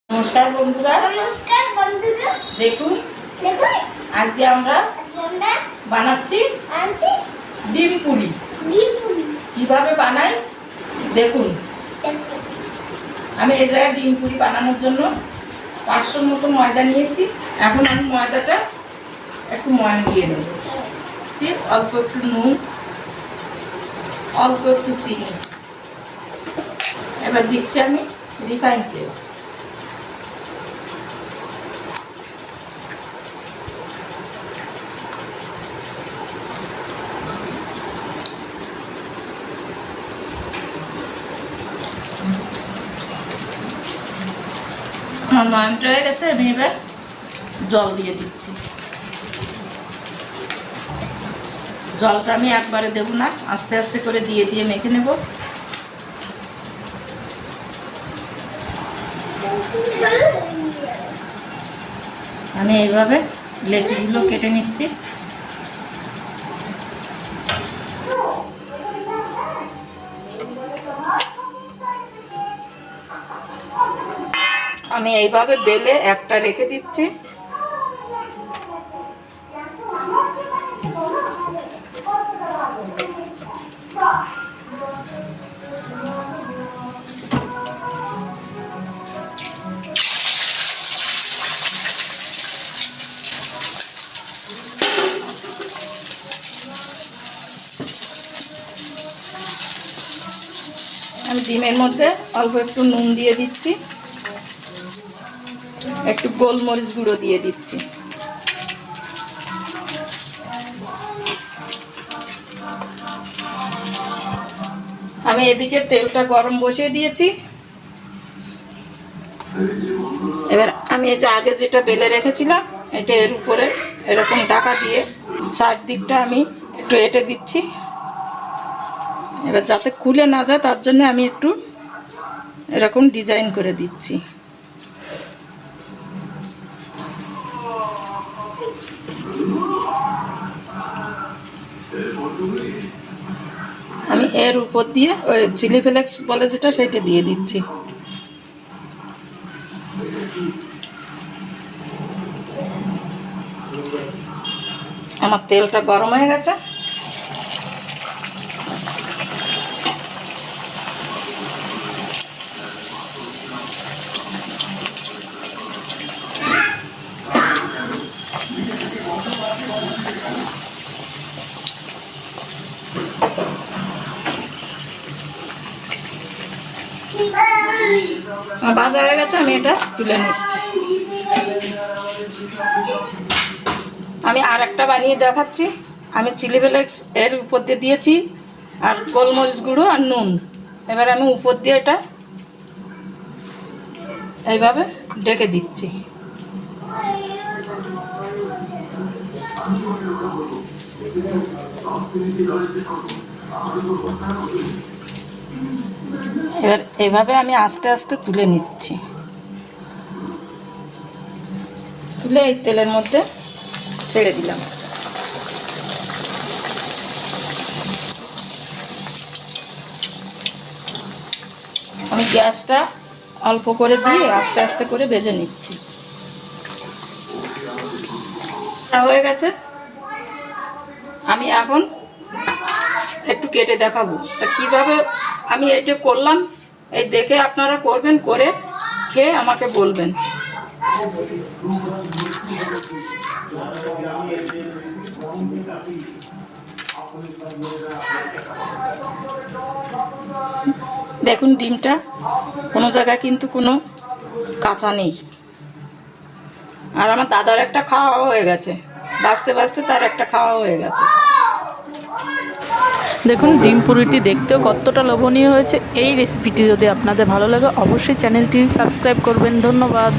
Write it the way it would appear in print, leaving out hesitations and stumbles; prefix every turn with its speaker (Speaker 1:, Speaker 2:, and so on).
Speaker 1: নমস্কার বন্ধুরা, দেখুন আজকে আমরা বানাচ্ছি ডিম পুরি। কিভাবে বানাই দেখুন। আমি এই জায়গায় ডিম পুরি বানানোর জন্য 500 মতো ময়দা নিয়েছি। এখন আমি ময়দাটা একটু ময়ান দিয়ে নেব। অল্প একটু নুন, অল্প একটু চিনি, এবার দিচ্ছি আমি রিফাইন তেল। আমার ময়ামটা হয়ে গেছে, আমি এবার জল দিয়ে দিচ্ছি। জলটা আমি একবারে দেব না, আস্তে আস্তে করে দিয়ে দিয়ে মেখে নেব। আমি এইভাবে লেচিগুলো কেটে নিচ্ছি। আমি এইভাবে বেলে একটা রেখে দিচ্ছি। আমি ডিমের মধ্যে অল্প একটু নুন দিয়ে দিচ্ছি, একটু গোলমরিচ গুঁড়ো দিয়ে দিচ্ছি। আমি এদিকে তেলটা গরম বসিয়ে দিয়েছি। এবার আমি এই যে আগে যেটা বেলে রেখেছিলাম এটা এর উপরে এরকম ঢাকা দিয়ে চারদিকটা আমি একটু এঁটে দিচ্ছি। এবার যাতে খুলে না যায় তার জন্য আমি একটু এরকম ডিজাইন করে দিচ্ছি। আমি এর উপর দিয়ে ওই চিলি ফ্লেক্স বলে যেটা সেটা দিয়ে দিচ্ছি। আমার তেলটা গরম হয়ে গেছে। ভাজা হয়ে গেছে, আমি এটা তুলে নিচ্ছি। আমি আর একটা বানিয়ে দেখাচ্ছি। আমি চিলি ফ্লেক্স এর উপর দিয়ে দিয়েছি আর গোলমরিচ গুঁড়ো আর নুন। এবার আমি উপর দিয়ে এটা এইভাবে ঢেকে দিচ্ছি। এবার এইভাবে আমি আস্তে আস্তে তুলে নিচ্ছি। তুলে এই তেলের মধ্যে ছেড়ে দিলাম। আমি গ্যাসটা অল্প করে দিয়ে আস্তে আস্তে করে ভেজে নিচ্ছি। হয়ে গেছে, আমি এখন একটু কেটে দেখাবো কিভাবে আমি এটা করলাম। এই দেখে আপনারা করবেন, করে খেয়ে আমাকে বলবেন। দেখুন ডিমটা কোনো জায়গায় কিন্তু কোনো কাঁচা নেই। আর আমার দাদার একটা খাওয়া হয়ে গেছে, বাঁচতে বাঁচতে তার একটা খাওয়া হয়ে গেছে।
Speaker 2: দেখুন ডিম পুরিটি দেখতেও কতটা লোভনীয় হয়েছে। এই রেসিপিটি যদি আপনাদের ভালো লাগে অবশ্যই চ্যানেলটি সাবস্ক্রাইব করবেন। ধন্যবাদ।